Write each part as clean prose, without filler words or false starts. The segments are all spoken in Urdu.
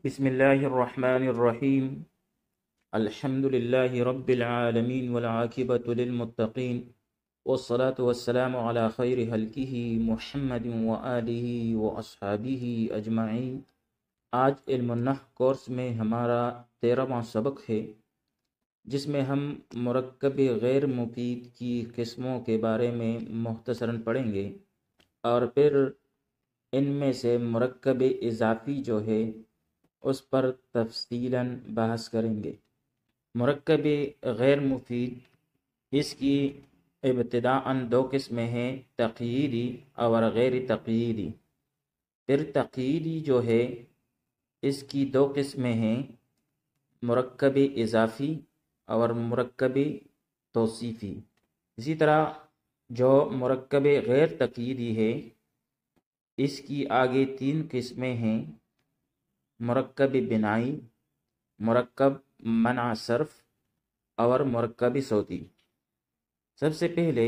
بسم الله الرحمن الرحيم. الحمد لله رب العالمين والعاقبة للمتقين، والصلاة والسلام على خير خلقه محمد وآله وأصحابه أجمعين. آج علم النحو کورس میں ہمارا 13واں سبق ہے، جس میں ہم مرکب غیر مفید کی قسموں کے بارے میں مختصراً پڑھیں گے، اور پھر ان میں سے مرکب اضافی جو ہے اس پر تفصیلاً بحث کریں گے۔ مرکب غیر مفید، اس کی ابتداءً دو قسمیں ہیں، تقییدی اور غیر تقییدی۔ پھر تقییدی جو ہے اس کی دو قسمیں ہیں، مرکب اضافی اور مرکب توصیفی۔ اسی طرح جو مرکب غیر تقییدی ہے اس کی آگے تین قسمیں ہیں، مرکب بنائی، مرکب منع صرف اور مرکب صوتی۔ سب سے پہلے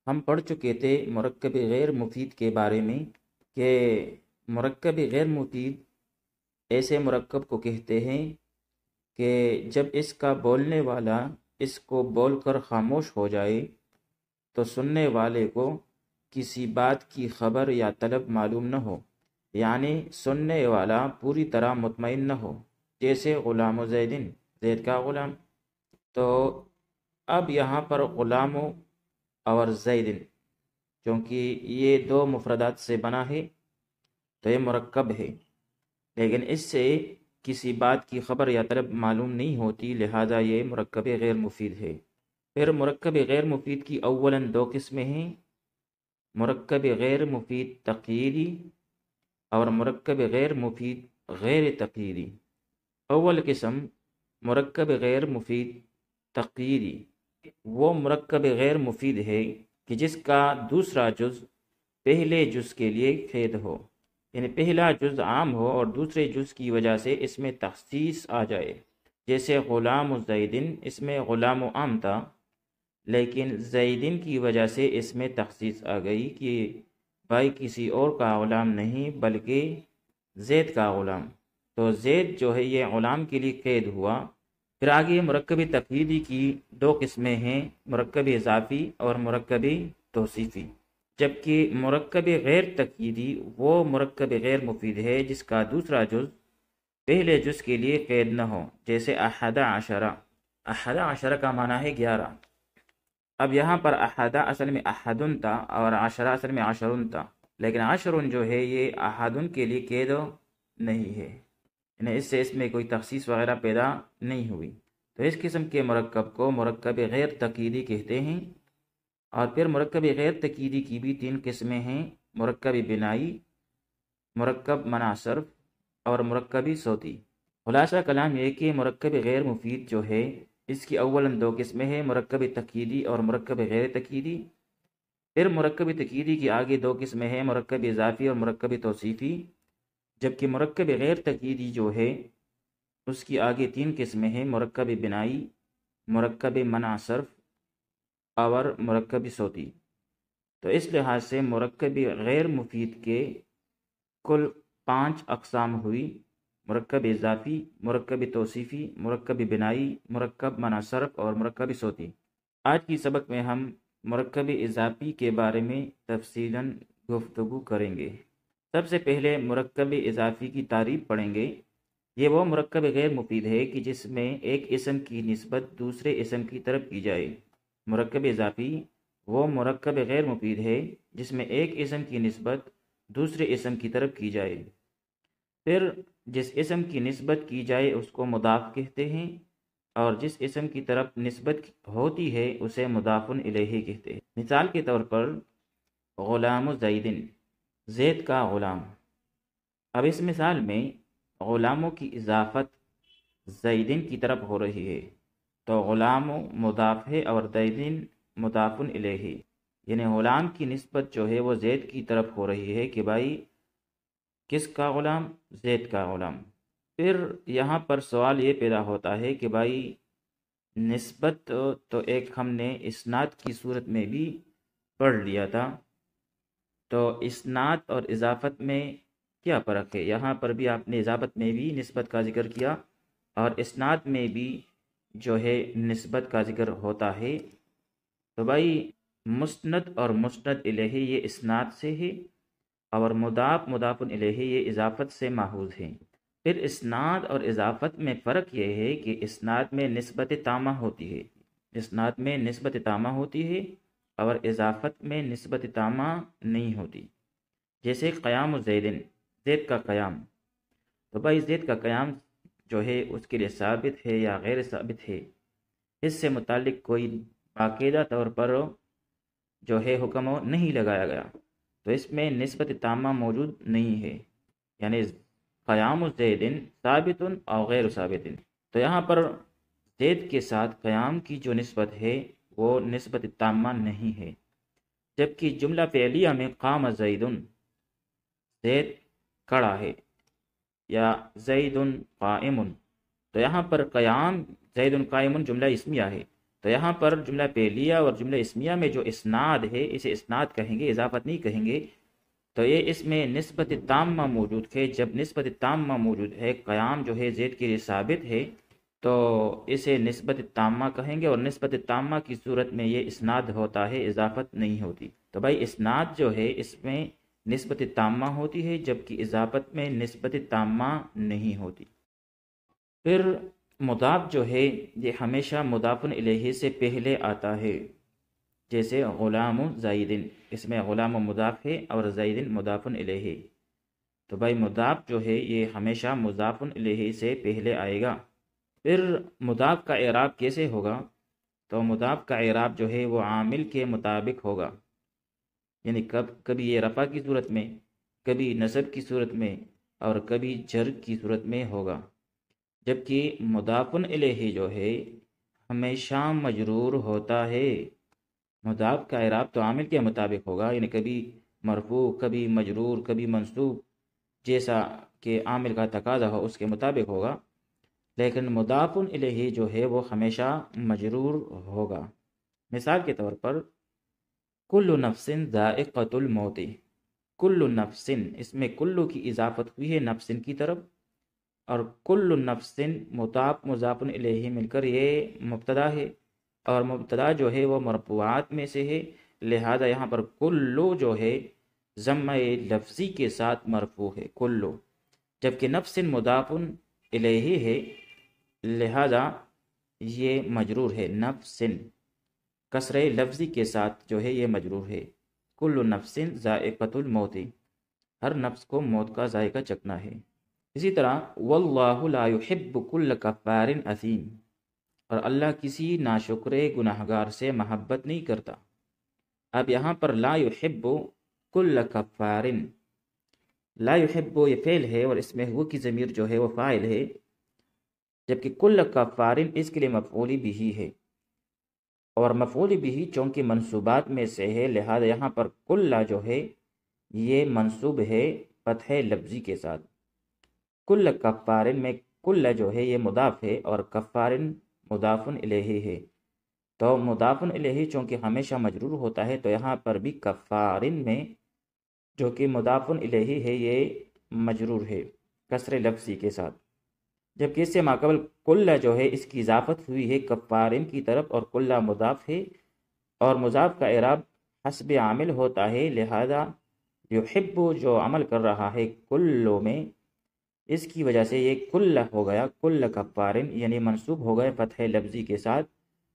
ہم پڑھ چکے تھے مرکب غیر مفید کے بارے میں کہ مرکب غیر مفید ایسے مرکب کو کہتے ہیں کہ جب اس کا بولنے والا اس کو بول کر خاموش ہو جائے تو سننے والے کو کسی بات کی خبر یا طلب معلوم نہ ہو، یعنی سننے والا پوری طرح مطمئن نہ ہو، جیسے غلام و زیدن، زید کا غلام۔ تو اب یہاں پر غلام اور زیدن چونکہ یہ دو مفردات سے بنا ہے تو یہ مرکب ہے، لیکن اس سے کسی بات کی خبر یا طلب معلوم نہیں ہوتی، لہذا یہ مرکب غیر مفید ہے۔ پھر مرکب غیر مفید کی اولاً دو قسمیں ہیں، مرکب غیر مفید تقییدی اور مرکب غیر مفید غیر تقییدی۔ اول قسم مرکب غیر مفید تقییدی، وہ مرکب غیر مفید ہے کہ جس کا دوسرا جز پہلے جز کے لیے قید ہو، یعنی پہلا جز عام ہو اور دوسرے جز کی وجہ سے اس میں تخصیص آ جائے، جیسے غلام زیدن، اس میں غلام عام تھا لیکن زیدن کی وجہ سے اس میں تخصیص آ گئی کہ بھائی کسی اور کا غلام نہیں بلکہ زید کا غلام، تو زید جو ہے یہ غلام کے لیے قید ہوا۔ پھر آگے مرکب تقییدی کی دو قسمیں ہیں، مرکب اضافی اور مرکب توصیفی۔ جبکہ مرکب غیر تقییدی وہ مرکب غیر مفید ہے جس کا دوسرا جز پہلے جز کے لیے قید نہ ہو، جیسے احد عشرہ۔ احد عشرہ کا معنی ہے 11۔ اب یہاں پر احدہ اصل میں احدن تھا اور عشرہ اصل میں عشرن تھا، لیکن عشرن جو ہے یہ احدن کے لیے قید نہیں ہے، یعنی اس میں کوئی تخصیص وغیرہ پیدا نہیں ہوئی۔ تو اس قسم کے مرکب کو مرکب غیر تقییدی کہتے ہیں۔ اور پھر مرکب غیر تقییدی کی بھی تین قسمیں ہیں، مرکب بنائی، مرکب منع صرف اور مرکب صوتی۔ خلاصہ کلام یہ کہ مرکب غیر مفید جو ہے اس کی اولاً دو قسمیں ہیں، مرکب تقییدی اور مرکب غیر تقییدی۔ پھر مرکب تقییدی کی آگے دو قسمیں ہیں، مرکب اضافی اور مرکب توصیفی، جبکہ مرکب غیر تقییدی جو ہے اس کی آگے تین قسمیں ہیں، مرکب بنائی، مرکب منع صرف اور مرکب صوتی۔ تو اس لحاظ سے مرکب غیر مفید کے کل 5 اقسام ہوئی، مرکب اضافی، مرکب توصیفی، مرکب بنائی، مرکب منع صرف اور مرکب صوتی۔ آج کی سبق میں ہم مرکب اضافی کے بارے میں تفصیلاً گفتگو کریں گے۔ سب سے پہلے مرکب اضافی کی تعریف پڑھیں گے۔ یہ وہ مرکب غیر مفید ہے کہ جس میں ایک اسم کی نسبت دوسرے اسم کی طرف کی جائے۔ مرکب اضافی وہ مرکب غیر مفید ہے جس میں ایک اسم کی نسبت دوسرے اسم کی طرف کی جائے۔ پھر جس اسم کی نسبت کی جائے اس کو مضاف کہتے ہیں، اور جس اسم کی طرف نسبت ہوتی ہے اسے مضاف الیہ کہتے ہیں۔ مثال کے طور پر غلام زیدن، زید کا غلام۔ اب اس مثال میں غلاموں کی اضافت زیدن کی طرف ہو رہی ہے، تو غلام مضاف ہے اور زیدن مضاف الیہ، یعنی غلام کی نسبت جو ہے وہ زید کی طرف ہو رہی ہے کہ بھائی کس کا غلام؟ زید کا غلام۔ پھر یہاں پر سوال یہ پیدا ہوتا ہے کہ بھائی نسبت تو ایک ہم نے اسناد کی صورت میں بھی پڑھ لیا تھا، تو اسناد اور اضافت میں کیا فرق ہے؟ یہاں پر بھی آپ نے اضافت میں بھی نسبت کا ذکر کیا اور اسناد میں بھی جو ہے نسبت کا ذکر ہوتا ہے۔ تو بھائی مسند اور مسند الیہ یہ اسناد سے ہے، اور مضاف مضاف الیہ یہ اضافت سے ماخوذ ہے۔ پھر اسناد اور اضافت میں فرق یہ ہے کہ اسناد میں نسبت تامہ ہوتی ہے، اسناد میں نسبت تامہ ہوتی ہے اور اضافت میں نسبت تامہ نہیں ہوتی۔ جیسے قیام زیدن، زید کا قیام، تو بھائی زید کا قیام جو ہے اس کے لیے ثابت ہے یا غیر ثابت ہے، اس سے متعلق کوئی باقاعدہ طور پر جو ہے حکم نہیں لگایا گیا، تو اس میں نسبت تامہ موجود نہیں ہے، یعنی قیام زیدن ثابت اور غیر ثابت۔ تو یہاں پر زید کے ساتھ قیام کی جو نسبت ہے وہ نسبت تامہ نہیں ہے، جبکہ جملہ فعلیہ میں قام زیدن، زید کھڑا ہے، یا زید قائم، تو یہاں پر قیام زید قائم جملہ اسمیہ ہے، تو یہاں پر جملہ فعلیہ اور جملہ اسمیہ میں جو اسناد ہے اسے اسناد کہیں گے، اضافت نہیں کہیں گے۔ تو یہ اس میں نسبت تامہ موجود ہے، جب نسبت تامہ موجود ہے، قیام جو ہے زید کے لیے ثابت ہے، تو اسے نسبت تامہ کہیں گے، اور نسبت تامہ کی صورت میں یہ اسناد ہوتا ہے، اضافت نہیں ہوتی۔ تو بھائی اسناد جو ہے اس میں نسبت تامہ ہوتی ہے، جبکہ اضافت میں نسبت تامہ نہیں ہوتی۔ پھر مضاف جو ہے یہ ہمیشہ مضاف الیہ سے پہلے آتا ہے، جیسے غلام زیدن، اس میں غلام مضاف ہے اور زیدن مضاف الیہ، تو بھائی مضاف جو ہے یہ ہمیشہ مضاف الیہ سے پہلے آئے گا۔ پھر مضاف کا اعراب کیسے ہوگا؟ تو مضاف کا اعراب جو ہے وہ عامل کے مطابق ہوگا، یعنی کبھی یہ رفع کی صورت میں، کبھی نصب کی صورت میں، اور کبھی جر کی صورت میں ہوگا، جبکہ مضاف الیہ جو ہے ہمیشہ مجرور ہوتا ہے۔ مضاف کا اعراب تو عامل کے مطابق ہوگا، یعنی کبھی مرفوع، کبھی مجرور، کبھی منصوب، جیسا کہ عامل کا تقاضا ہو اس کے مطابق ہوگا، لیکن مضاف الیہ جو ہے وہ ہمیشہ مجرور ہوگا۔ مثال کے طور پر کل نفس ذائقۃ الموت، کل نفس، اس میں کلو کی اضافت ہوئی ہے نفس کی طرف، اور کل نفس مضاف مضاف الیہ مل کر یہ مبتدا ہے، اور مبتدا جو ہے وہ مرفوعات میں سے ہے، لہذا یہاں پر کلو جو ہے ضمہ لفظی کے ساتھ مرفوع ہے کلو، جبکہ نفس مضاف الیہ ہے، لہذا یہ مجرور ہے، نفس کسرہ لفظی کے ساتھ جو ہے یہ مجرور ہے۔ کل نفس ذائقۃ الموت، ہر نفس کو موت کا ذائقہ چکھنا ہے۔ اسی طرح واللہ لا يحب كل کفار اثیم، اور اللہ کسی ناشکر گناہگار سے محبت نہیں کرتا۔ اب یہاں پر لا يحب كل کفار، لا يحب یہ فعل ہے اور اس میں ہو کی ضمیر جو ہے وہ فاعل ہے، جبکہ کل کفار اس کے لیے مفعول بھی ہے، اور مفعول بھی چونکہ منصوبات میں سے ہے، لہذا یہاں پر کل جو ہے یہ منصوب ہے فتح لفظی کے ساتھ۔ کل کفارن میں کل جو ہے یہ مضاف ہے اور کفارن مضاف الیہ ہے، تو مضاف الیہ چونکہ ہمیشہ مجرور ہوتا ہے، تو یہاں پر بھی کفارن میں جو کہ مضاف الیہ ہے یہ مجرور ہے کسر لفظی کے ساتھ، جبکہ اس سے ماقبل کل جو ہے اس کی اضافت ہوئی ہے کفارن کی طرف، اور کل مضاف ہے اور مضاف کا اعراب حسب عامل ہوتا ہے، لہذا یحب جو عمل کر رہا ہے کلو میں، اس کی وجہ سے یہ کل ہو گیا کل کفارن، یعنی منصوب ہو گئے فتح لفظی کے ساتھ،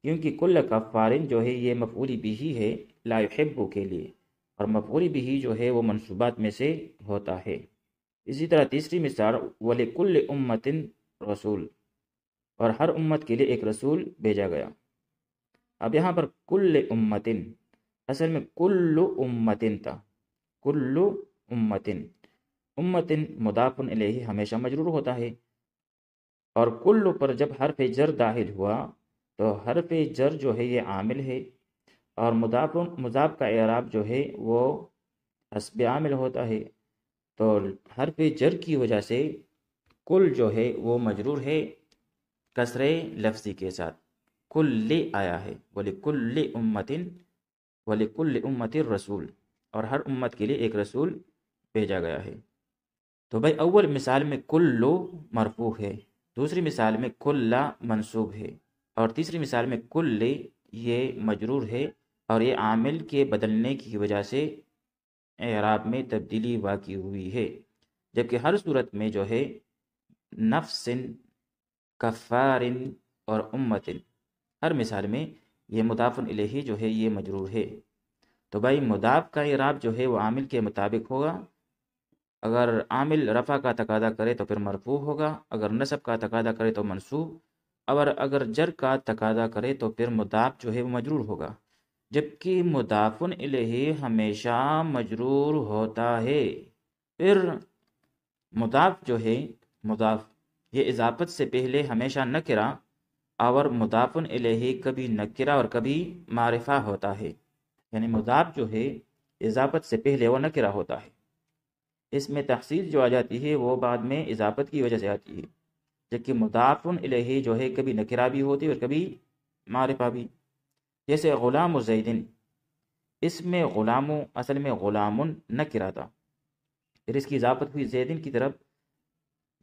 کیونکہ کل کفارن جو ہے یہ مفعول بھی ہے لا یحب کے لیے، اور مفعول بھی جو ہے وہ منصوبات میں سے ہوتا ہے۔ اسی طرح تیسری مثال وَلِكُلِّ أُمَّةٍ رسول، اور ہر امت کے لیے ایک رسول بھیجا گیا۔ اب یہاں پر کل امتن، اصل میں کل امتن تھا، کل امتن، امتن مضاف الیہ ہمیشہ مجرور ہوتا ہے، اور کل پر جب حرف جر داخل ہوا تو حرف جر جو ہے یہ عامل ہے، اور مضاف کا اعراب جو ہے وہ حسب عامل ہوتا ہے، تو حرف جر کی وجہ سے کل جو ہے وہ مجرور ہے کسر لفظی کے ساتھ، کل آیا ہے، وَلِكُلِّ أُمَّةٍ وَلِكُلِّ أُمَّةٍ رسول، اور ہر امت کے لیے ایک رسول بھیجا گیا ہے۔ تو بھائی اول مثال میں کلو مرفوع ہے، دوسری مثال میں کلا منصوب ہے، اور تیسری مثال میں کل یہ مجرور ہے، اور یہ عامل کے بدلنے کی وجہ سے اعراب میں تبدیلی واقع ہوئی ہے، جبکہ ہر صورت میں جو ہے نفس، کفار اور امت، ہر مثال میں یہ مضاف الیہ جو ہے یہ مجرور ہے۔ تو بھائی مضاف کا اعراب جو ہے وہ عامل کے مطابق ہوگا، اگر عامل رفع کا تقاضا کرے تو پھر مرفوع ہوگا، اگر نصب کا تقاضا کرے تو منصوب، اور اگر جر کا تقاضا کرے تو پھر مضاف جو ہے وہ مجرور ہوگا، جبکہ مضاف الیہ ہمیشہ مجرور ہوتا ہے۔ پھر مضاف جو ہے، مضاف یہ اضافت سے پہلے ہمیشہ نکرہ اور مضاف الیہ کبھی نکرہ اور کبھی معرفہ ہوتا ہے، یعنی مضاف جو ہے اضافت سے پہلے وہ نکرہ ہوتا ہے، اس میں تخصیص جو آ جاتی ہے وہ بعد میں اضافت کی وجہ سے آتی ہے، جبکہ مضاف الیہ جو ہے کبھی نکرہ بھی ہوتی ہے اور کبھی معرفہ بھی، جیسے غلام زیدن، اس میں غلام اصل میں غلام نکرہ تھا، پھر اس کی اضافت ہوئی زیدن کی طرف،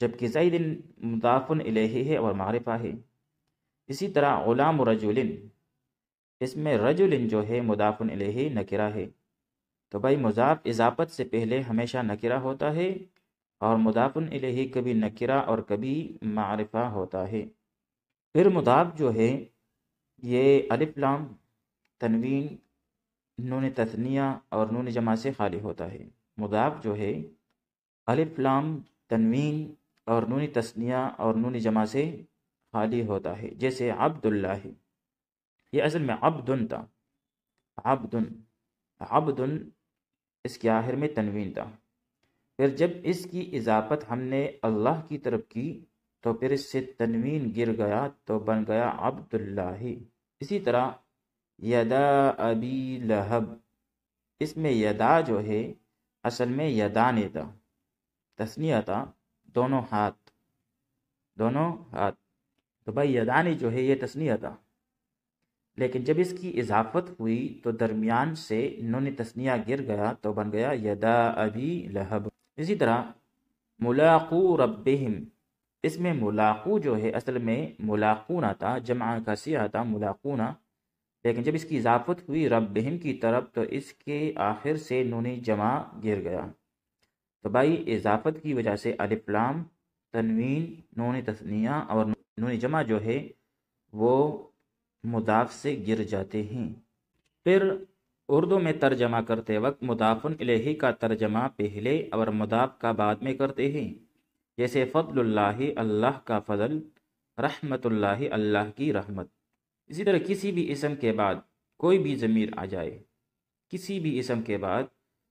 جبکہ زیدن مضاف الیہ ہے اور معرفہ ہے۔ اسی طرح غلام رجل، اس میں رجل جو ہے مضاف الیہ نکرہ ہے، تو بھائی مضاف اضافت سے پہلے ہمیشہ نکرہ ہوتا ہے، اور مضاف الیہ کبھی نکرہ اور کبھی معرفہ ہوتا ہے۔ پھر مضاف جو ہے یہ الف لام تنوین نون تثنیہ اور نون جمع سے خالی ہوتا ہے۔ مضاف جو ہے الف لام تنوین اور نون تثنیہ اور نون جمع سے خالی ہوتا ہے، جیسے عبداللہ، یہ اصل میں عبدن تھا، عبدن، عبدن اس کے آخر میں تنوین تھا، پھر جب اس کی اضافت ہم نے اللہ کی طرف کی تو پھر اس سے تنوین گر گیا تو بن گیا عبداللہ۔ اسی طرح یدا ابی لہب، اس میں یدا جو ہے اصل میں یدان تھا، تثنیہ تھا، دونوں ہاتھ، دونوں ہاتھ، تو بھائی یدانی جو ہے یہ تثنیہ تھا، لیکن جب اس کی اضافت ہوئی تو درمیان سے نون تثنیہ گر گیا تو بن گیا یدا ابی لہب۔ اسی طرح ملاقو ربہم، اس میں ملاقو جو ہے اصل میں ملاقون تھا، جمع کا سیغہ تھا ملاقون، لیکن جب اس کی اضافت ہوئی ربہم کی طرف تو اس کے آخر سے نون جمع گر گیا، تو بھائی اضافت کی وجہ سے الف لام تنوین نون تثنیہ اور نون جمع جو ہے وہ مضاف سے گر جاتے ہیں۔ پھر اردو میں ترجمہ کرتے وقت مضاف الیہ کا ترجمہ پہلے اور مضاف کا بعد میں کرتے ہیں، جیسے فضل اللہ اللہ کا فضل، رحمت اللہ اللہ کی رحمت۔ اسی طرح کسی بھی اسم کے بعد کوئی بھی ضمیر آ جائے، کسی بھی اسم کے بعد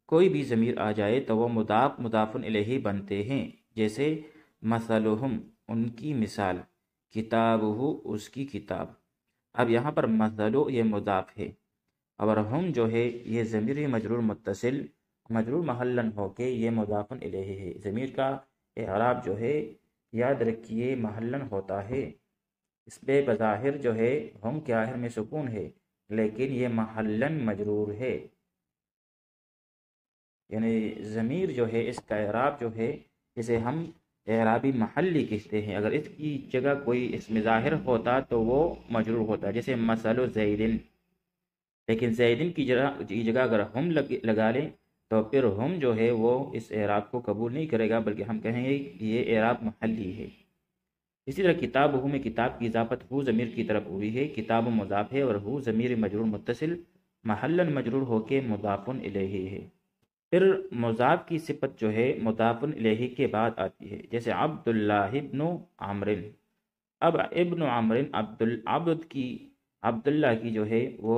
کوئی بھی ضمیر آ جائے تو وہ مضاف مضاف الیہ بنتے ہیں، جیسے مثلہم ان کی مثال، کتابہ اس کی کتاب۔ اب یہاں پر مثلو یہ مضاف ہے، اور ہم جو ہے یہ ضمیر مجرور متصل مجرور محلن ہو کے یہ مضاف الیہ ہے، ضمیر کا اعراب جو ہے یاد رکھیے محلن ہوتا ہے، اس پہ بظاہر جو ہے ہم کے آخر میں سکون ہے لیکن یہ محلن مجرور ہے، یعنی ضمیر جو ہے اس کا اعراب جو ہے اسے ہم اعرابی محلی کہتے ہیں، اگر اس کی جگہ کوئی اسم ظاہر ہوتا تو وہ مجرور ہوتا، جیسے مثل زیدن، لیکن زیدن کی جگہ اگر ہم لگا لیں تو پھر ہم جو ہے وہ اس اعراب کو قبول نہیں کرے گا، بلکہ ہم کہیں گے کہ یہ اعراب محلی ہے۔ اسی طرح کتاب ہو میں کتاب کی اضافت ہو ضمیر کی طرف ہوئی ہے، کتاب مضاف ہے اور ہو ضمیر مجرور متصل محلن مجرور ہو کے مضاف الیہ ہے۔ پھر مضاف کی صفت جو ہے مضاف الیہ کے بعد آتی ہے، جیسے عبداللہ ابن عمرو، اب ابن عمرو عبداللہ کی جو ہے وہ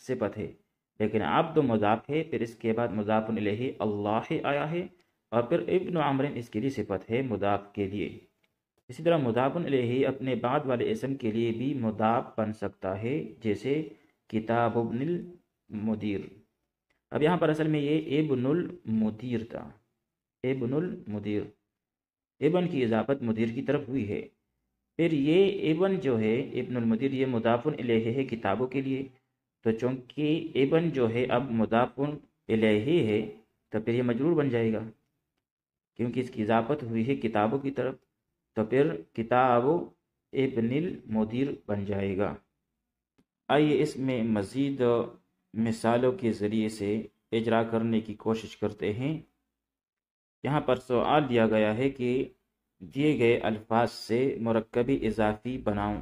صفت ہے، لیکن عبد مضاف ہے، پھر اس کے بعد مضاف الیہ اللہ آیا ہے، اور پھر ابن عمرو اس کے لیے صفت ہے مضاف کے لیے۔ اسی طرح مضاف الیہ اپنے بعد والے اسم کے لیے بھی مضاف بن سکتا ہے، جیسے کتاب ابن المدیر۔ اب یہاں پر اصل میں یہ ابن المدیر تھا، ابن المدیر، ابن کی اضافت مدیر کی طرف ہوئی ہے، پھر یہ ابن جو ہے ابن المدیر یہ مضاف الیہ ہے کتابوں کے لیے، تو چونکہ ابن جو ہے اب مضاف الیہ ہے تو پھر یہ مجرور بن جائے گا، کیونکہ اس کی اضافت ہوئی ہے کتابوں کی طرف، تو پھر کتاب ابن المدیر بن جائے گا۔ آئیے اس میں مزید مثالوں کے ذریعے سے اجرا کرنے کی کوشش کرتے ہیں۔ یہاں پر سوال دیا گیا ہے کہ دیے گئے الفاظ سے مرکبی اضافی بناؤں۔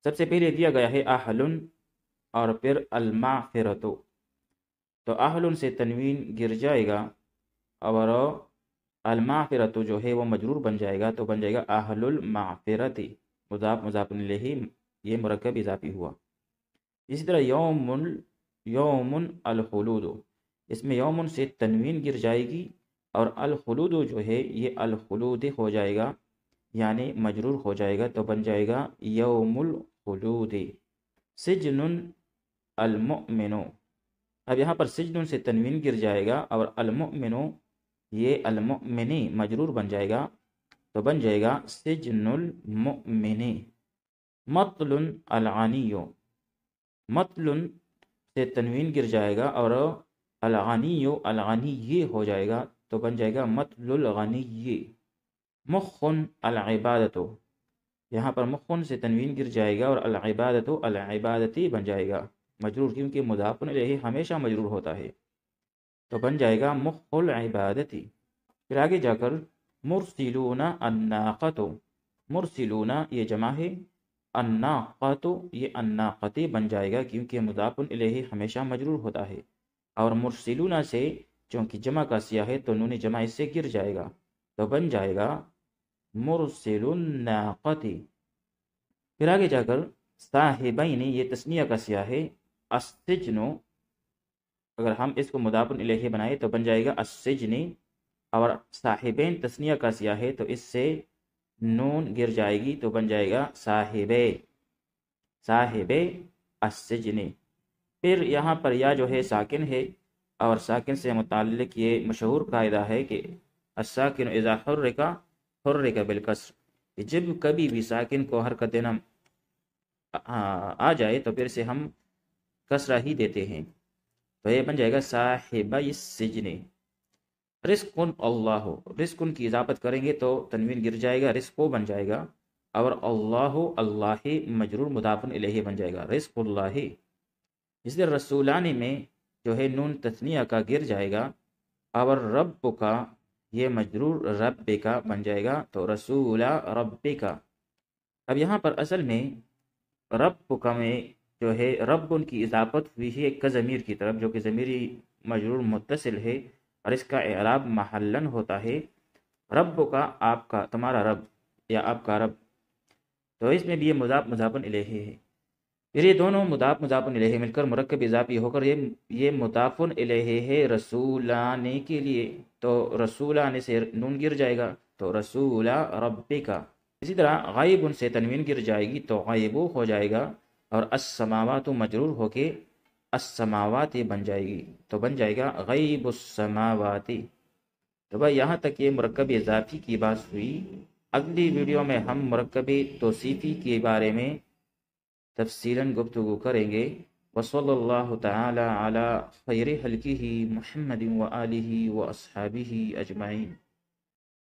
سب سے پہلے دیا گیا ہے اہلن اور پھر المغفرتو، تو اہلن سے تنوین گر جائے گا اور المغفرتو جو ہے وہ مجرور بن جائے گا، تو بن جائے گا اہل المغفرتی، مضاف مضاف الیہ، یہ مرکب اضافی ہوا۔ اسی طرح یوم الخلود، اس میں یومن سے تنوین گر جائے گی اور الخلود جو ہے یہ الخلود ہو جائے گا، یعنی مجرور ہو جائے گا، تو بن جائے گا یوم الخلود۔ سجن المؤمن، اب یہاں پر سجن سے تنوین گر جائے گا اور المؤمن یہ المؤمنی مجرور بن جائے گا، تو بن جائے گا سجن المؤمنی۔ مطل الغنی، مطل سے تنوین گر جائے گا اور الغنی الغنی ہو جائے گا، تو بن جائے گا مطل الغنی۔ مخ العبادت، یہاں پر مخن سے تنوین گر جائے گا اور العبادت العبادتی بن جائے گا، مجرور کیونکہ مضاف الیہ ہمیشہ مجرور ہوتا ہے، تو بن جائے گا مخ العبادتی۔ پھر آگے جا کر مرسلون الناقۃ، مرسلون یہ جمع ہے، الناقۃ یہ الناقتی بن جائے گا کیونکہ مضاف الیہ ہمیشہ مجرور ہوتا ہے، اور مرسلون سے چونکہ جمع کا سیاہ ہے تو نون جمع اس سے گر جائے گا، تو بن جائے گا مرسل الناقۃ۔ پھر آگے جا کر صاحبین یہ تثنیہ کا سیاہ ہے، السجن اگر ہم اس کو مضاف الیہ بنائے تو بن جائے گا السجن، اور صاحبین تثنیہ کا سیاہ ہے تو اس سے نون گر جائے گی تو بن جائے گا صاحبے، صاحبے السجن۔ پھر یہاں پر یا جو ہے ساکن ہے، اور ساکن سے متعلق یہ مشہور قاعدہ ہے کہ الساکن اذا حرک حرک بالکسر، جب کبھی بھی ساکن کو حرکت دینا آ جائے تو پھر سے ہم کسرہ ہی دیتے ہیں، تو یہ بن جائے گا صاحب السجن۔ رزق اللہ، رزق کی اضافت کریں گے تو تنوین گر جائے گا، رزق بن جائے گا، اور اللہ اللہ مجرور مضاف الیہ بن جائے گا، رزق اللہ۔ اس لیے رسولانی میں جو ہے نون تثنیہ کا گر جائے گا، اور رب کا یہ مجرور رب کا بن جائے گا، تو رسول رب کا۔ اب یہاں پر اصل میں رب کا میں جو ہے رب ان کی اضافت ہوئی ہے ایک ضمیر کی طرف، جو کہ ضمیری مجرور متصل ہے، اور اس کا اعراب محلن ہوتا ہے رب کا، آپ کا، تمہارا رب یا آپ کا رب، تو اس میں بھی یہ مضاف مضاف الیہ ہے۔ پھر یہ دونوں مضاف مضاف الیہ مل کر مرکب اضافی ہو کر یہ مضاف الیہ ہے رسولانے کے لیے، تو رسولانے سے نون گر جائے گا تو رسول ربک۔ اسی طرح غائب سے تنوین گر جائے گی تو غائبو ہو جائے گا، اور السماوات مجرور ہو کے السماوات بن جائے گی، تو بن جائے گا غیب السماوات۔ تو بھائی یہاں تک یہ مرکب اضافی کی بات ہوئی۔ اگلی ویڈیو میں ہم مرکب توصیفی کے بارے میں تفصیلاً گفتگو کریں گے۔ وصلی اللہ تعالی علی خیر خلقہ محمد وآلہ واصحابہ اجمعین۔